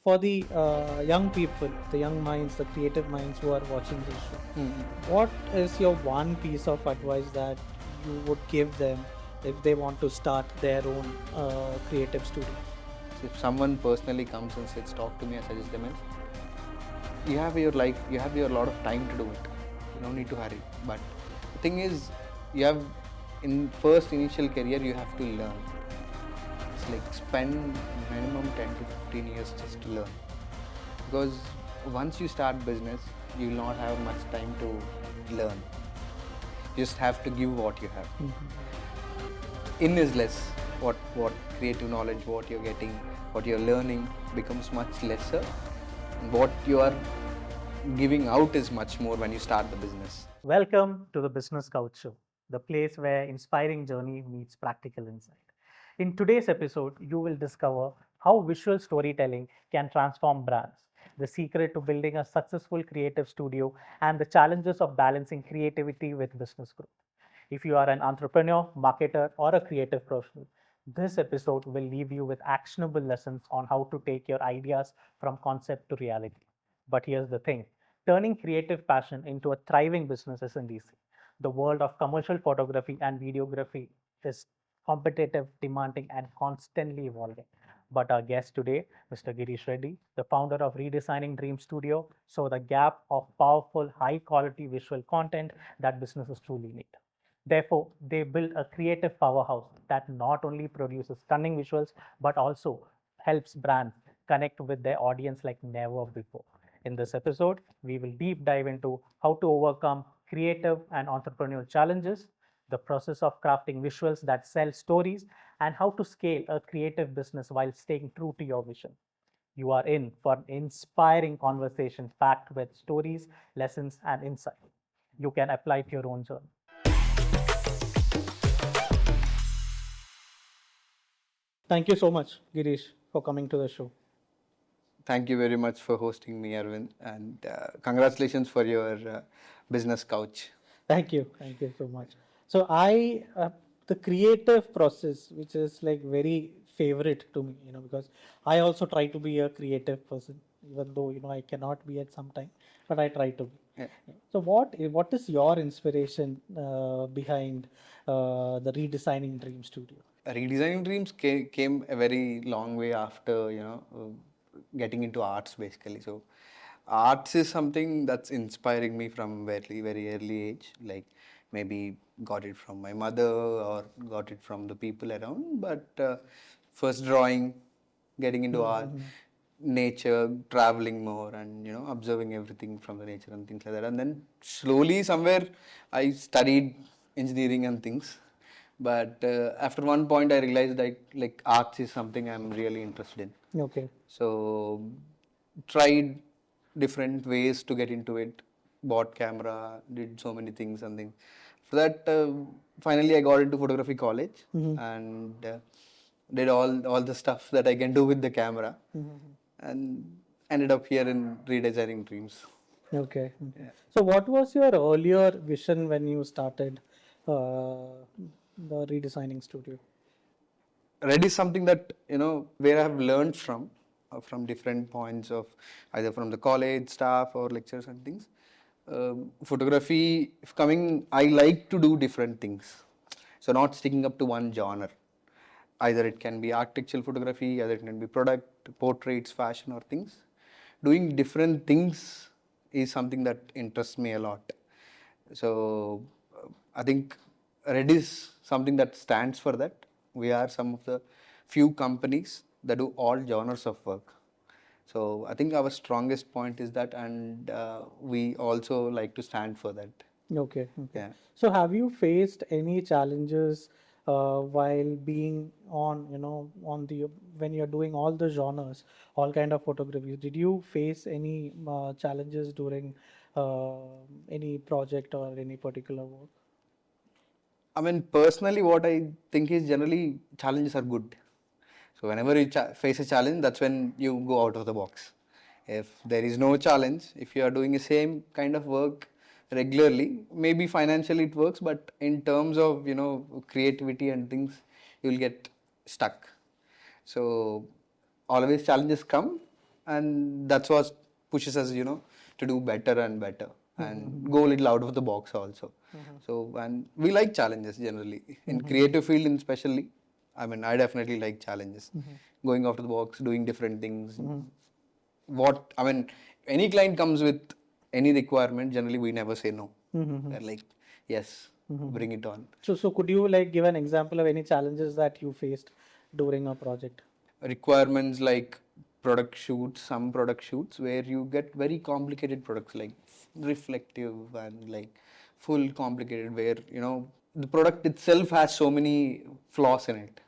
for the young people, the young minds, the creative minds who are watching this show, what is your one piece of advice that you would give them if they want to start their own creative studio? So if someone personally comes and says, talk to me, I suggest them is, you have your life, you have your lot of time to do it. You don't need to hurry. But the thing is, you have in first initial career, you have to learn. It's like spend minimum 10 to 15 years just to learn. Because once you start business, you will not have much time to learn. You just have to give what you have. In is less. What creative knowledge, what you're getting, what you're learning becomes much lesser. What you are giving out is much more when you start the business. Welcome to the Business Couch Show, the place where inspiring journey meets practical insight. In today's episode, you will discover how visual storytelling can transform brands, the secret to building a successful creative studio, and the challenges of balancing creativity with business growth. If you are an entrepreneur, marketer, or a creative professional, this episode will leave you with actionable lessons on how to take your ideas from concept to reality. But here's the thing, turning creative passion into a thriving business isn't easy. The world of commercial photography and videography is competitive, demanding, and constantly evolving. But our guest today, Mr. Gireesh Reddy, the founder of Redesigning Dreams Studio, saw the gap of powerful, high quality visual content that businesses truly need. Therefore, they built a creative powerhouse that not only produces stunning visuals but also helps brands connect with their audience like never before. In this episode, we will deep dive into how to overcome creative and entrepreneurial challenges, the process of crafting visuals that sell stories, and how to scale a creative business while staying true to your vision. You are in for an inspiring conversation packed with stories, lessons, and insight you can apply to your own journey. Thank you so much, Gireesh, for coming to the show. Thank you very much for hosting me, Arvind, and congratulations for your business couch. Thank you. Thank you so much. So the creative process, which is like very favorite to me, because I also try to be a creative person, even though, I cannot be at some time, but I try to be. Yeah. So what is your inspiration behind the Redesigning Dream Studio? Redesigning Dreams came a very long way after, getting into arts basically. So arts is something that's inspiring me from very early age. Like maybe got it from my mother or got it from the people around. But first drawing, getting into art, nature, traveling more, and observing everything from the nature and things like that. And then slowly somewhere I studied engineering and things. But after one point, I realized that like arts is something I'm really interested in. Okay. So tried different ways to get into it. Bought camera, did so many things and things. For that, finally I got into photography college and did all the stuff that I can do with the camera, and ended up here in Redesigning Dreams. Okay. Yeah. So, what was your earlier vision when you started the Redesigning Studio? Red is something that where I have learned from different points of either from the college staff or lectures and things. Photography, if coming, I like to do different things, so not sticking up to one genre. Either it can be architectural photography, either it can be product, portraits, fashion, or things. Doing different things is something that interests me a lot. So I think Red is something that stands for that. We are some of the few companies that do all genres of work. So I think our strongest point is that, and we also like to stand for that. Okay. Okay. Yeah. So, have you faced any challenges while being on, when you're doing all the genres, all kind of photography? Did you face any challenges during any project or any particular work? I mean, personally, what I think is generally challenges are good. So whenever you face a challenge, that's when you go out of the box. If there is no challenge, if you are doing the same kind of work regularly, maybe financially it works, but in terms of creativity and things, you will get stuck. So always challenges come, and that's what pushes us, to do better and better and go a little out of the box also. So, and we like challenges generally in creative field, especially. I mean, I definitely like challenges, going out of the box, doing different things. What I mean, any client comes with any requirement, generally we never say no. We're like, yes, bring it on. So could you like give an example of any challenges that you faced during a project? Requirements like some product shoots where you get very complicated products like reflective and like full complicated, where the product itself has so many flaws in it.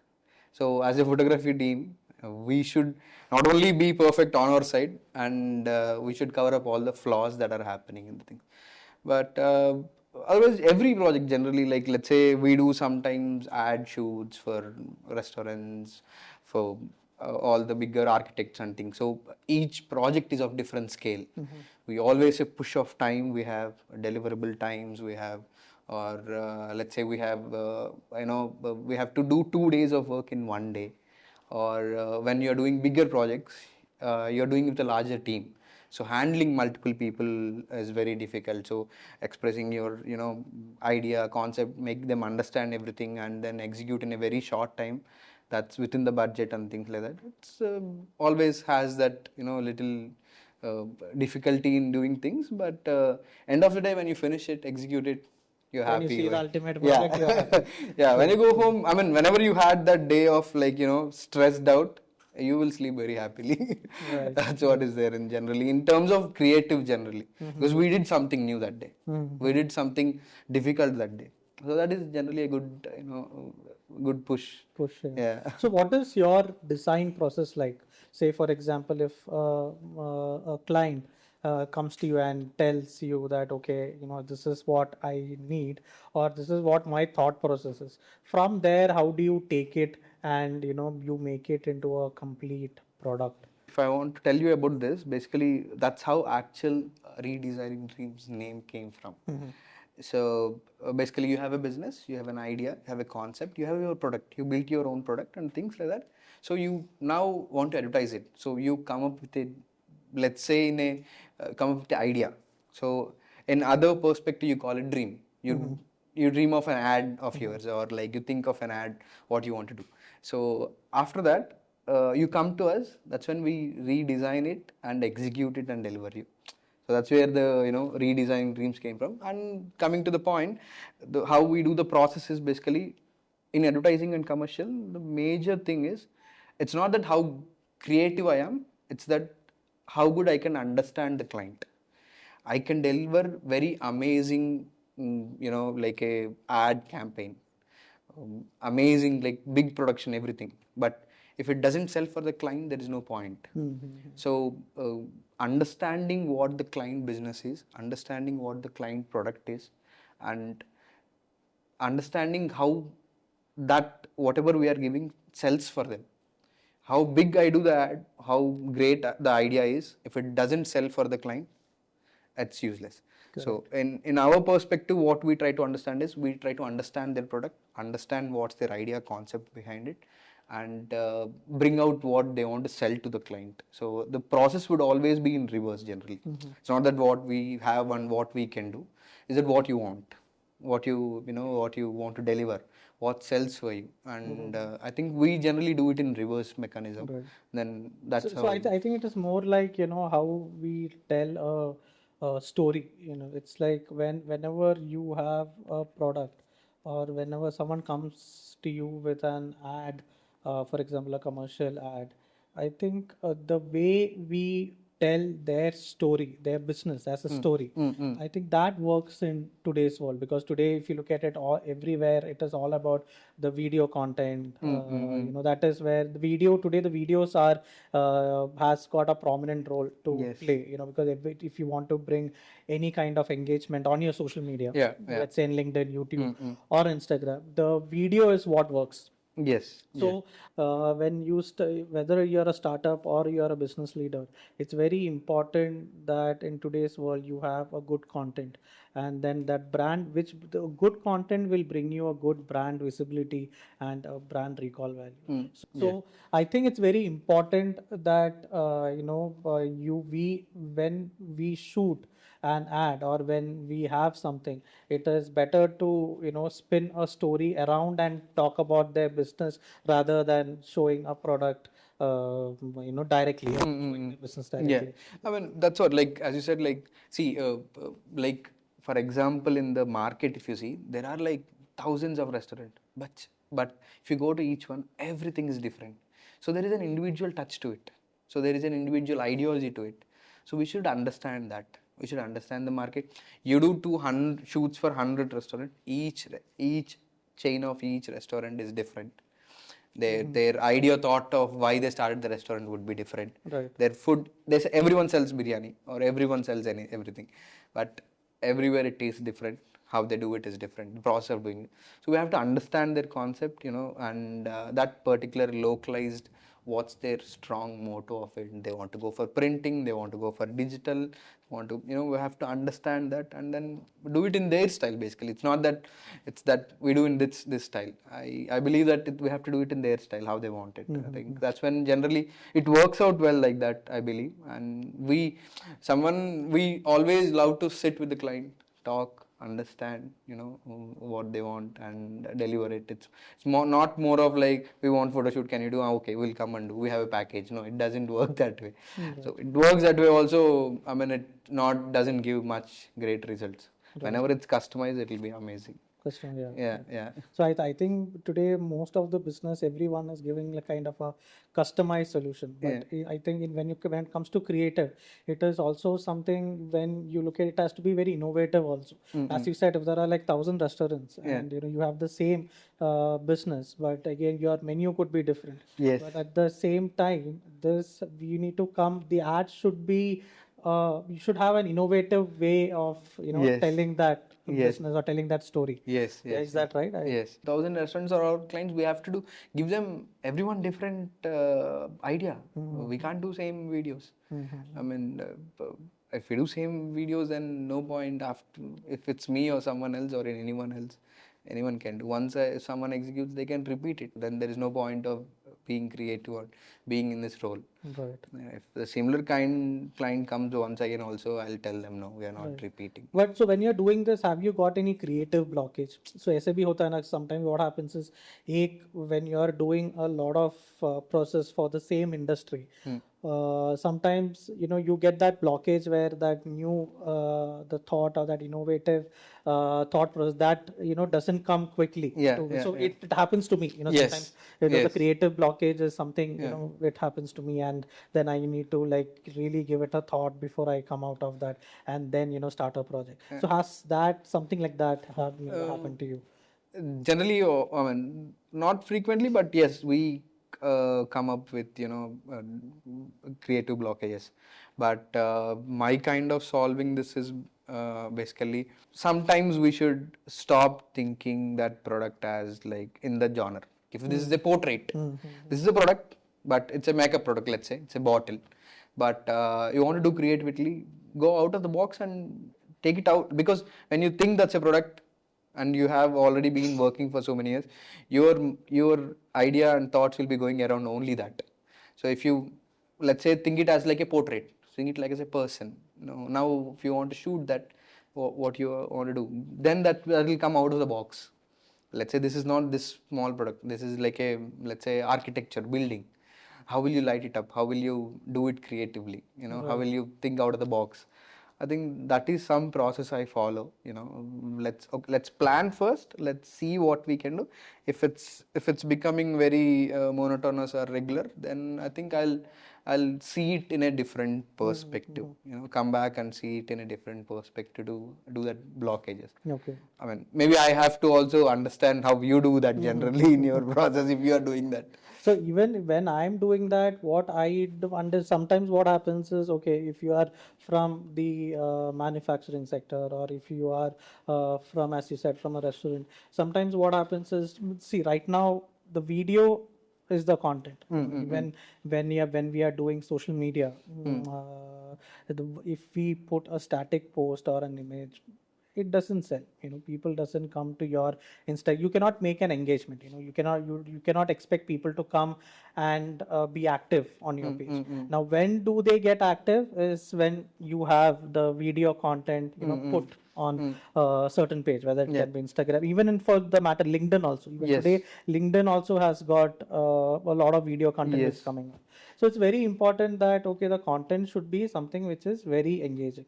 So as a photography team, we should not only be perfect on our side, and we should cover up all the flaws that are happening in the thing. But otherwise, every project generally, like let's say we do sometimes ad shoots for restaurants, for all the bigger architects and things. So each project is of different scale. We always have push of time. We have deliverable times. We have, or let's say we have, we have to do 2 days of work in one day. Or when you're doing bigger projects, you're doing it with a larger team. So handling multiple people is very difficult. So expressing your, idea, concept, make them understand everything, and then execute in a very short time. That's within the budget and things like that. It's always has that, little difficulty in doing things. But end of the day, when you finish it, execute it, you're When happy. you see the ultimate Yeah. product, you're happy. Yeah. When you go home, I mean, whenever you had that day of like, stressed out, you will sleep very happily. Right. That's what is there in generally, in terms of creative generally, because we did something new that day. We did something difficult that day. So that is generally a good, good push. Push. Yeah. So what is your design process like? Say, for example, if a client comes to you and tells you that, okay, this is what I need, or this is what my thought process is. From there, how do you take it and, you make it into a complete product? If I want to tell you about this, basically that's how actual Redesigning Dreams name came from. So basically, you have a business, you have an idea, you have a concept, you have your product, you built your own product and things like that. So you now want to advertise it. So you come up with a, let's say in a come up with an idea. So in other perspective, you call it dream. You dream of an ad of yours, or like you think of an ad what you want to do. So after that, you come to us. That's when we redesign it and execute it and deliver you. So that's where the redesigning dreams came from. And coming to the point, how we do the process is basically in advertising and commercial. The major thing is, it's not that how creative I am, it's that how good I can understand the client. I can deliver very amazing, like a ad campaign, amazing, like big production, everything. But if it doesn't sell for the client, there is no point. So understanding what the client business is, understanding what the client product is, and understanding how that whatever we are giving sells for them. How big I do the ad, how great the idea is, if it doesn't sell for the client, it's useless. Correct. So in our perspective, what we try to understand is, we try to understand their product, understand what's their idea, concept behind it, and bring out what they want to sell to the client. So the process would always be in reverse generally. It's not that what we have and what we can do. Is it what you want, what you what you want to deliver, what sells for you, and I think we generally do it in reverse mechanism. Right. Then that's so I think it is more like how we tell a story. It's like whenever you have a product, or whenever someone comes to you with an ad, for example a commercial ad, I think the way we tell their story, their business as a story, I think that works in today's world, because today if you look at it, all everywhere it is all about the video content. That is where the videos are has got a prominent role to Yes. play, because if you want to bring any kind of engagement on your social media, Yeah. let's say in LinkedIn, YouTube, or Instagram, the video is what works. Yes. Yeah. So, when whether you're a startup or you're a business leader, it's very important that in today's world you have a good content, and then that brand, which the good content will bring you a good brand visibility and a brand recall value. Mm. Yeah. So, I think it's very important that when we shoot an ad or when we have something, it is better to spin a story around and talk about their business rather than showing a product directly or showing the business Yeah, directly. I mean that's what, like as you said, like see, like for example, in the market, if you see, there are like thousands of restaurants, but if you go to each one, everything is different. So there is an individual touch to it. So there is an individual ideology to it. So we should understand that. We should understand the market. You do 200 shoots for 100 restaurant. Each chain of each restaurant is different. Their idea thought of why they started the restaurant would be different. Right. Their food, they say everyone sells biryani or everyone sells everything, but everywhere it tastes different. How they do it is different. The process of doing it. So we have to understand their concept, and that particular localized, what's their strong motto of it. They want to go for printing, they want to go for digital, want to, we have to understand that and then do it in their style. Basically, it's not that it's that we do in this style. I believe that we have to do it in their style, how they want it. I think that's when generally it works out well like that, I believe. And we always love to sit with the client, talk, understand, what they want and deliver it. It's not more of like, we want photo shoot, can you do? Okay, we'll come and do, we have a package. No, it doesn't work that way. So it works that way also. I mean, it not doesn't give much great results. Whenever it's customized, it will be amazing. Question, yeah. Yeah, yeah. So I think today most of the business, everyone is giving like kind of a customized solution. But I think when it comes to creative, it is also something, when you look at it, has to be very innovative also. As you said, if there are like 1,000 restaurants and you have the same business, but again your menu could be different. Yes. But at the same time, this you need to come. The ad should be. You should have an innovative way of Yes. telling that Yes. business or telling that story. Yes, Yeah, yes. is that right? Yes. 1,000 restaurants are our clients. We have to give them everyone different idea. We can't do same videos. I mean, if we do same videos, then no point after, if it's me or someone else or anyone else, anyone can do. Once if someone executes, they can repeat it. Then there is no point of being creative or being in this role. Right. If the similar kind client comes once again, also I'll tell them no, we are not repeating. But so when you're doing this, have you got any creative blockage? So ऐसे भी होता है ना, sometimes what happens is, when you're doing a lot of process for the same industry, sometimes you get that blockage where that new the thought or that innovative thought process that doesn't come quickly. So it happens to me. Yes. Sometimes the creative blockage is something it happens to me, and then I need to like really give it a thought before I come out of that, and then start a project. So has that something like that happened to you? Generally, I mean, not frequently, but yes, we come up with creative blockages. But my kind of solving this is basically, sometimes we should stop thinking that product as like in the genre. If this is a portrait, this is a product, but it's a makeup product. Let's say it's a bottle, but you want to do creatively, go out of the box and take it out, because when you think that's a product and you have already been working for so many years, your idea and thoughts will be going around only that. So if you, let's say, think it as like a portrait, think it like as a person. Now if you want to shoot that, what you want to do, then that will come out of the box. Let's say this is not this small product, this is like a, let's say, architecture building. How will you light it up? How will you do it creatively? How will you think out of the box? I think that is some process I follow. Let's plan first. Let's see what we can do. If it's becoming very monotonous or regular, then I think I'll see it in a different perspective. Come back and see it in a different perspective to do that blockages. Okay. I mean, maybe I have to also understand how you do that generally in your process if you are doing that. So even when I'm doing that, what I do under sometimes what happens is, okay, if you are from the manufacturing sector, or if you are from, as you said, from a restaurant, sometimes what happens is, see, right now the video is the content. When we are doing social media, if we put a static post or an image, it doesn't sell. People doesn't come to your Insta. You cannot make an engagement. You cannot expect people to come and be active on your page. Now, when do they get active is when you have the video content put on a certain page, whether it can be Instagram, even in, for the matter, LinkedIn also. Even today, LinkedIn also has got a lot of video content is coming up. So it's very important that the content should be something which is very engaging.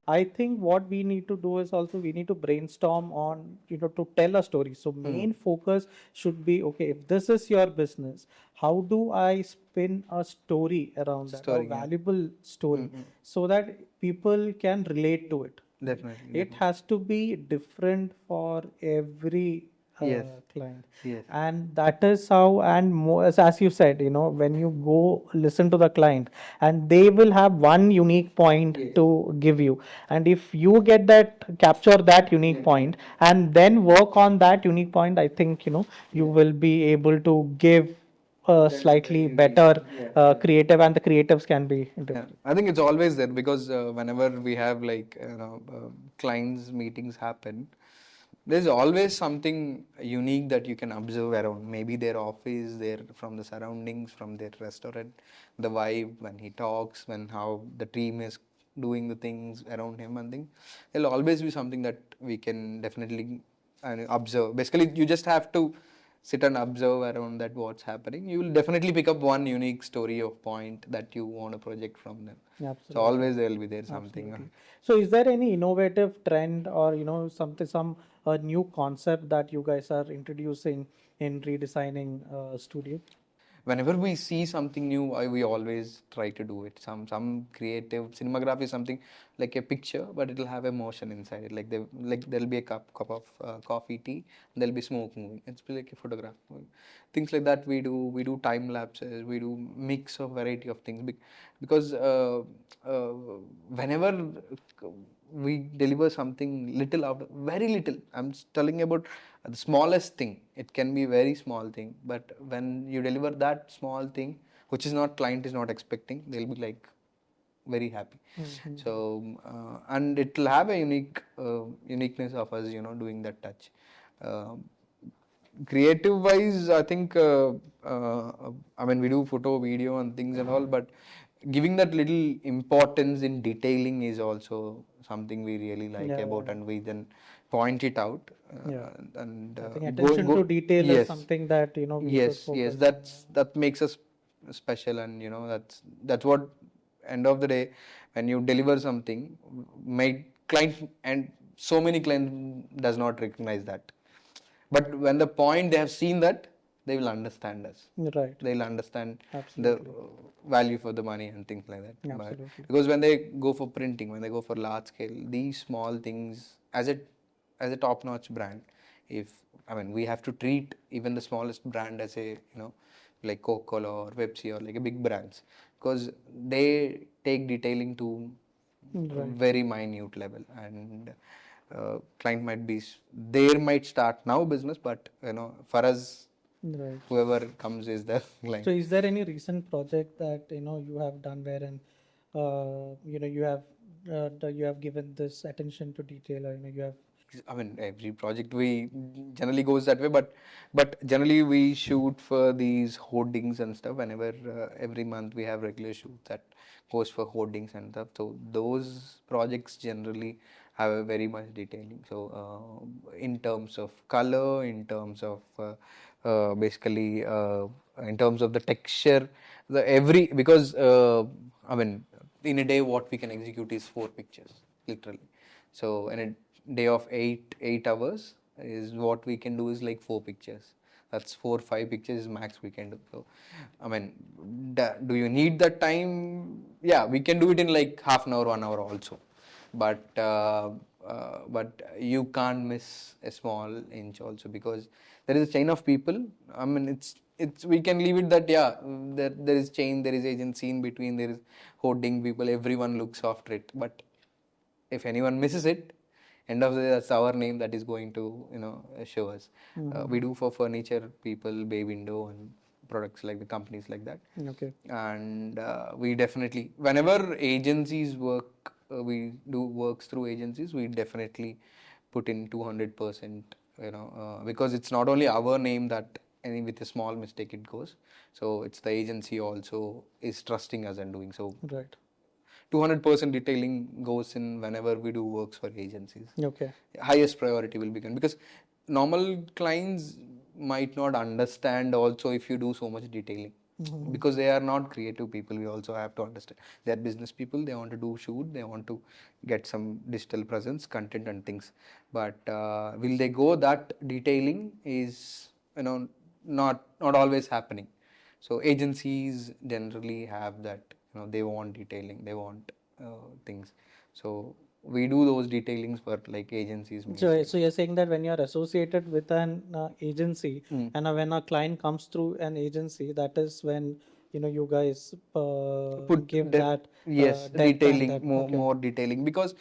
I think what we need to do is also we need to brainstorm on to tell a story. So main focus should be, if this is your business, how do I spin a story around that, a valuable story, so that people can relate to it. Definitely. It has to be different for every client. And that is how, and more, as you said, when you go listen to the client, and they will have one unique point to give you. And if you get that, capture that unique point, and then work on that unique point, I think, you will be able to give a slightly better creative, and the creatives can be different. I think it's always there because whenever we have clients meetings happen, there's always something unique that you can observe around. Maybe their office, their from the surroundings, from their restaurant, the vibe when he talks, when how the team is doing the things around him, and things. There'll always be something that we can definitely observe. Basically, you just have to sit and observe around that what's happening. You will definitely pick up one unique story of point that you want to project from them. Absolutely. So always there will be there something. Absolutely. So is there any innovative trend, or some a new concept that you guys are introducing in Redesigning Studio? Whenever we see something new, we always try to do it. Some creative cinematography is something like a picture, but it'll have emotion inside it. There'll be a cup of coffee, tea, and there'll be smoke moving. It's like a photograph moving. Things like that we do. We do time lapses. We do mix of variety of things because whenever we deliver something little out of very little. I'm telling about the smallest thing. It can be very small thing, but when you deliver that small thing, which is not client is not expecting, they'll be like very happy. So and it will have a uniqueness of us, doing that touch. Creative wise, I think I mean we do photo, video, and things and all, but giving that little importance in detailing is also something we really like about, and we then point it out. And I think attention to detail is something that we should focus on. That makes us special, and that's what end of the day when you deliver something, my client and so many clients does not recognize that. But when the point they have seen that, they will understand us. Right. They'll understand Absolutely. the value for the money and things like that. Absolutely. Because when they go for printing, when they go for large scale, these small things as a top-notch brand, we have to treat even the smallest brand as a like Coca-Cola or Pepsi or like a big brands, because they take detailing to very minute level, and client might start now business, but for us, whoever comes is the client. So is there any recent project that you have done wherein you have given this attention to detail, or you have? Every project we generally goes that way, but generally we shoot for these hoardings and stuff. Whenever every month we have regular shoots that goes for hoardings and stuff. So those projects generally have a very much detailing. So in terms of color, in terms of basically in terms of the texture, because in a day what we can execute is 4 pictures literally. So in a day of 8 hours is what we can do is like 4 pictures. That's 4-5 pictures is max we can do. So do you need that time? Yeah, we can do it in like half an hour, 1 hour also, but you can't miss a small inch also, because there is a chain of people. It's we can leave it that there is chain, there is agency in between, there is hoarding people, everyone looks after it, but if anyone misses it, end of the day, that's our name that is going to, show us. We do for furniture people, bay window and products like the companies like that. Okay. And we definitely, whenever agencies work, we do works through agencies, we definitely put in 200%, because it's not only our name that any with a small mistake it goes. So it's the agency also is trusting us and doing so. Right. 200% detailing goes in whenever we do works for agencies. Okay. Highest priority will be given because normal clients might not understand also if you do so much detailing. Because they are not creative people, we also have to understand. They are business people, they want to do shoot, they want to get some digital presence, content and things. But will they go that detailing is, not always happening. So agencies generally have that, they want detailing, they want things. So we do those detailings for like agencies mainly. So you're saying that when you're associated with an agency, and when a client comes through an agency, that is when you guys give that Yes, depth and detailing, that. more detailing, because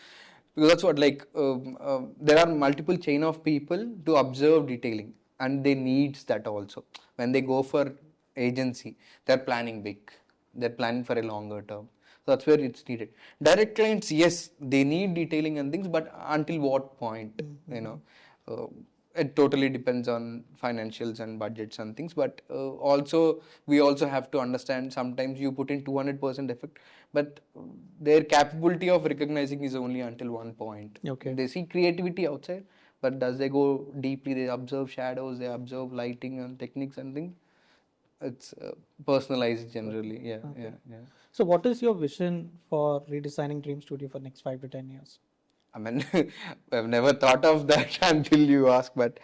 that's what, like, there are multiple chain of people to observe detailing, and they needs that also. When they go for agency, they're planning big, they're planning for a longer term. So that's where it's needed. Direct clients, yes, they need detailing and things, but until what point, uh, it totally depends on financials and budgets and things. But also we also have to understand, sometimes you put in 200% effort, but their capability of recognizing is only until one point. Okay. They see creativity outside, but does they go deeply? They observe shadows, they observe lighting and techniques and things. It's personalized generally. Yeah, Okay. yeah. So what is your vision for Redesigning Dream Studio for next 5 to 10 years? I mean, I've never thought of that until you ask, but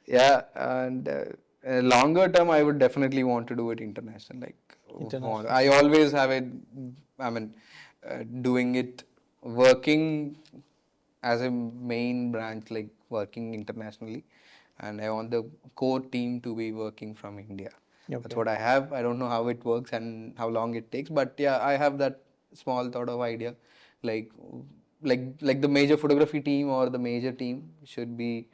yeah, and a longer term, I would definitely want to do it international. Like, International. I always have it, I mean, doing it, working as a main branch, like working internationally, and I want the core team to be working from India. That's Okay. what I have. I don't know how it works and how long it takes, but yeah, I have that small thought of idea, like like the major photography team or the major team should be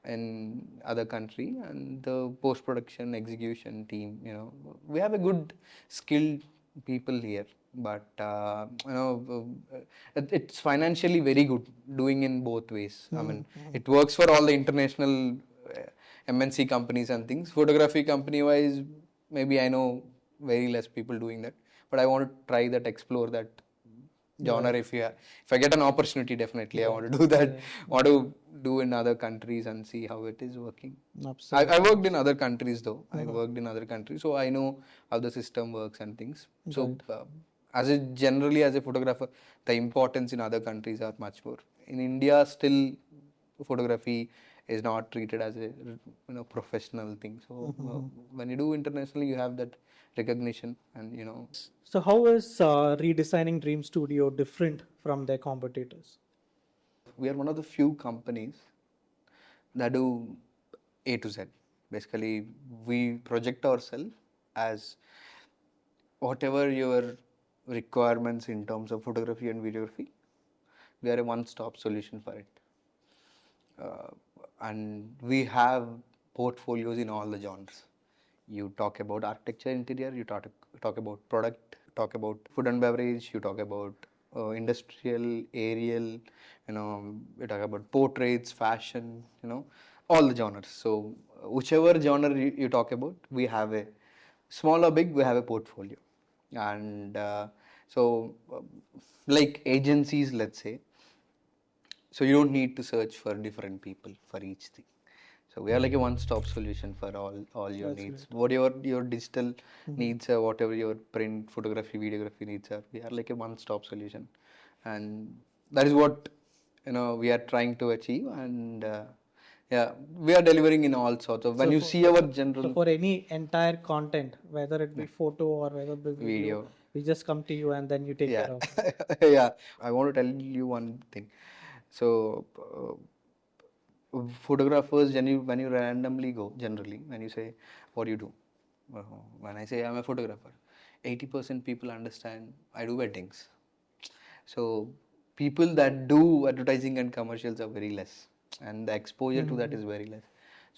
in other country, and the post production execution team, we have a good skilled people here, but it's financially very good doing in both ways. I mean, it works for all the international MNC companies and things. Photography company wise, maybe I know very less people doing that, but I want to try that, explore that genre. Right. If I get an opportunity, definitely I want to do that. Want to do in other countries and see how it is working. I worked in other countries though. I worked in other countries, so I know how the system works and things. So generally as a photographer, the importance in other countries are much more. In India, still photography is not treated as a professional thing. So when you do internationally, you have that recognition, and So how is Redesigning Dream Studio different from their competitors? we are one of the few companies that do A to Z. Basically, we project ourselves as whatever your requirements in terms of photography and videography, we are a one-stop solution for it. Uh, and we have portfolios in all the genres. You talk about architecture, interior, you talk about product, talk about food and beverage, you talk about industrial, aerial, you talk about portraits, fashion, all the genres. So whichever genre you talk about, we have a small or big, we have a portfolio. And like agencies, let's say, so you don't need to search for different people for each thing. So we are like a one-stop solution for all your That's needs. great. Whatever your digital needs are, whatever your print, photography, videography needs are, we are like a one-stop solution, and that is what we are trying to achieve. And yeah, we are delivering in all sorts of. When you see our So general for any entire content, whether it be photo or whether it be video, video, we just come to you and then you take yeah, care of. yeah, I want to tell you one thing. So photographers, when you randomly go, generally, when you say, what do you do? When I say I'm a photographer, 80% people understand I do weddings. So people that do advertising and commercials are very less, and the exposure to that is very less.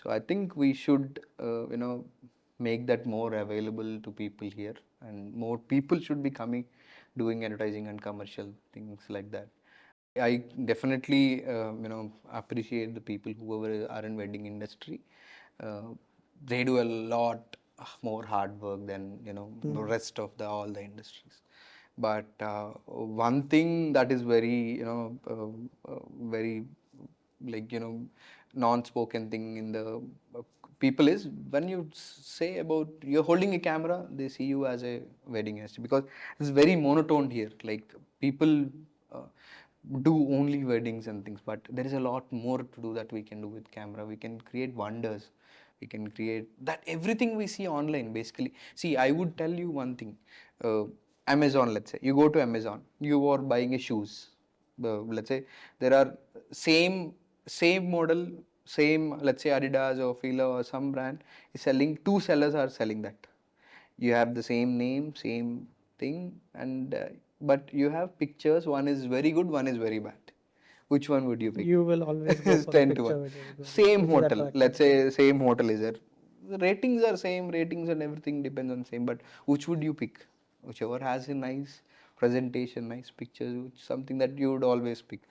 So I think we should, make that more available to people here, and more people should be coming, doing advertising and commercial things like that. I definitely, appreciate the people whoever are in wedding industry. Uh, they do a lot more hard work than the rest of the all the industries. But one thing that is very very like non-spoken thing in the people is when you say about you're holding a camera, they see you as a wedding industry because it's very monotone here. Like people. Do only weddings and things, but there is a lot more to do that we can do with camera. We can create wonders. We can create that everything we see online basically. See, I would tell you one thing. Amazon, let's say you go to Amazon, you are buying a shoes. Let's say there are same model, same, let's say Adidas or Fila or some brand is selling. Two sellers are selling that. You have the same name, same thing, and but you have pictures. One is very good, one is very bad. Which one would you pick? You will always go It's for the 10 to picture 1. which is good, Same which is hotel. Let's attractive. say same hotel is there. The ratings are same. Ratings and everything depends on same. But which would you pick? Whichever has a nice presentation, nice pictures, something that you would always pick.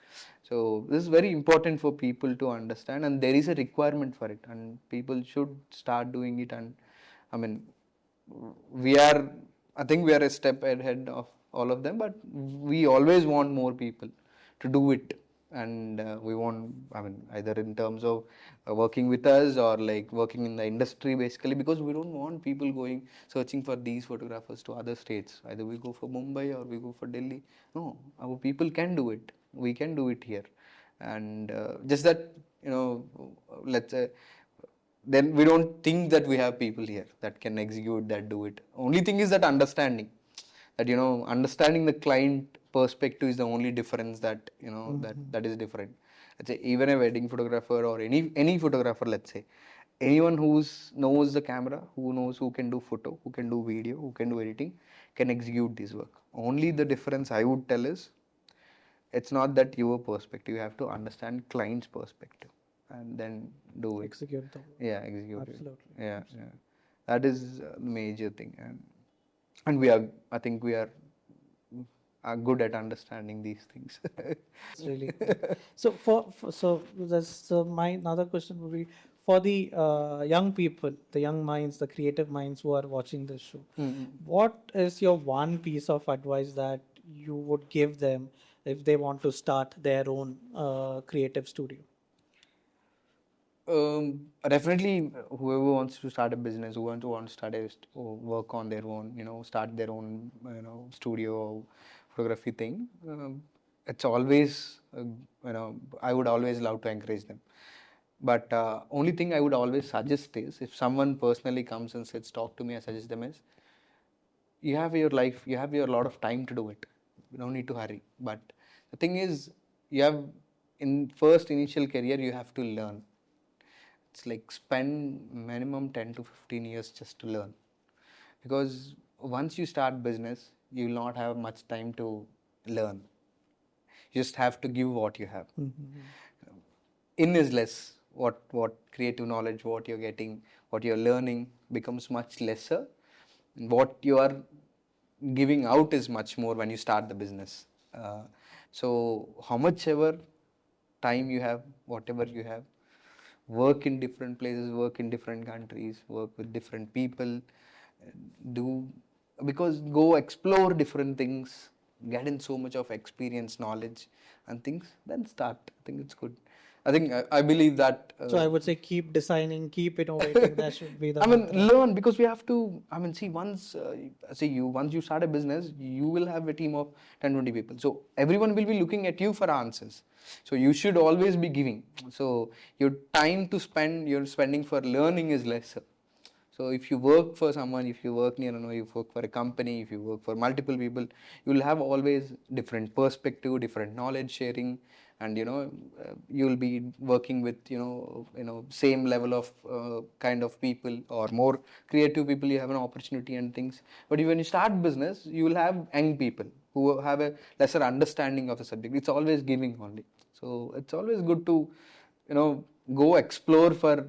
So this is very important for people to understand, and there is a requirement for it, and people should start doing it. And I mean, we are, I think we are a step ahead of all of them, but we always want more people to do it. And we want, I mean, either in terms of working with us or like working in the industry basically, because we don't want people going searching for these photographers to other states. Either we go for Mumbai or we go for Delhi. No, our people can do it. We can do it here. And just that, let's say, then we don't think that we have people here that can execute that, do it. Only thing is that understanding, that understanding the client perspective is the only difference that that is different. Let's say even a wedding photographer or any photographer, let's say anyone who's knows the camera, who knows, who can do photo, who can do video, who can do editing, can execute this work. Only the difference I would tell is it's not that your perspective, you have to understand client's perspective and then do it. Execute the Yeah, execute absolutely. it. Yeah, yeah. That is the major thing. And we are, I think we are good at understanding these things. That's really good. So so that's my another question would be for the young people, the young minds, the creative minds who are watching this show. What is your one piece of advice that you would give them if they want to start their own creative studio? Definitely, whoever wants to start a business, who want to start or work on their own, start their own, studio or photography thing. It's always, I would always love to encourage them. But only thing I would always suggest is, if someone personally comes and says, talk to me, I suggest them is, you have your life, you have your lot of time to do it. You don't need to hurry. But the thing is, you have in first initial career, you have to learn. It's like spend minimum 10 to 15 years just to learn, because once you start business you will not have much time to learn. You just have to give what you have. In is less. What creative knowledge, what you're getting, what you're learning becomes much lesser, and what you are giving out is much more when you start the business. So how much ever time you have, whatever you have, work in different places, work in different countries, work with different people, do, because go explore different things, get in so much of experience, knowledge and things, then start. I think it's good. I think I believe that. So I would say keep designing, keep innovating. That should be the I mean, mantra. learn, because we have to. I mean, see, once you start a business, you will have a team of 10, 20 people. So everyone will be looking at you for answers. So you should always be giving. So your time to spend, you're spending for learning is lesser. So if you work for someone, if you work near, you work for a company, if you work for multiple people, you will have always different perspective, different knowledge sharing, and you will be working with same level of kind of people or more creative people. You have an opportunity and things. But when you start business, you will have young people who have a lesser understanding of the subject. It's always giving only. So it's always good to, go explore for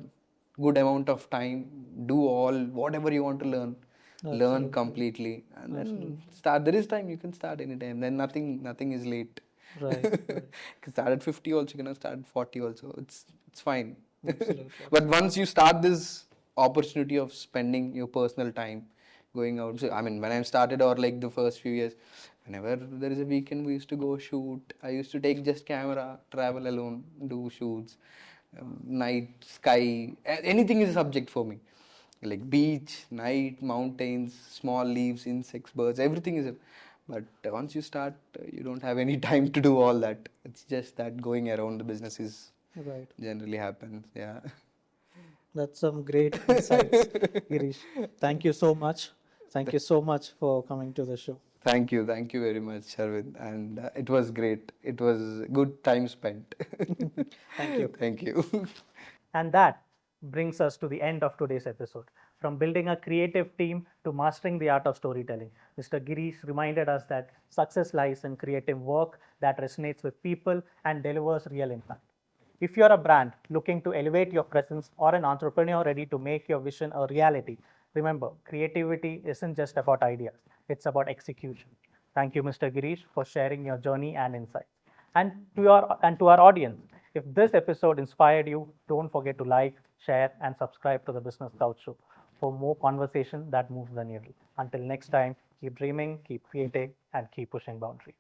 good amount of time, do all whatever you want to learn, learn Absolutely. completely, and then Absolutely. start. There is time, you can start anytime. Then nothing is late. Right. You can start at 50 also, you can start at 40 also. It's fine. Absolutely. But once you start this opportunity of spending your personal time going out, so I mean, when I started, or like the first few years, whenever there is a weekend, we used to go shoot. I used to take just camera, travel alone, do shoots, night, sky, anything is a subject for me. Like beach, night, mountains, small leaves, insects, birds, everything is a. But once you start, you don't have any time to do all that. It's just that going around the business is Right. generally happens. Yeah. That's some great insights, Girish. Thank you so much. Thank you so much for coming to the show. Thank you very much, Sharvin. And it was great. It was good time spent. Thank you. Thank you. And that brings us to the end of today's episode. From building a creative team to mastering the art of storytelling, Mr. Girish reminded us that success lies in creative work that resonates with people and delivers real impact. If you're a brand looking to elevate your presence or an entrepreneur ready to make your vision a reality, remember, creativity isn't just about ideas, it's about execution. Thank you, Mr. Girish, for sharing your journey and insights. And to our audience, if this episode inspired you, don't forget to like, share, and subscribe to the Business Couch Show for more conversation that moves the needle. Until next time, keep dreaming, keep creating, and keep pushing boundaries.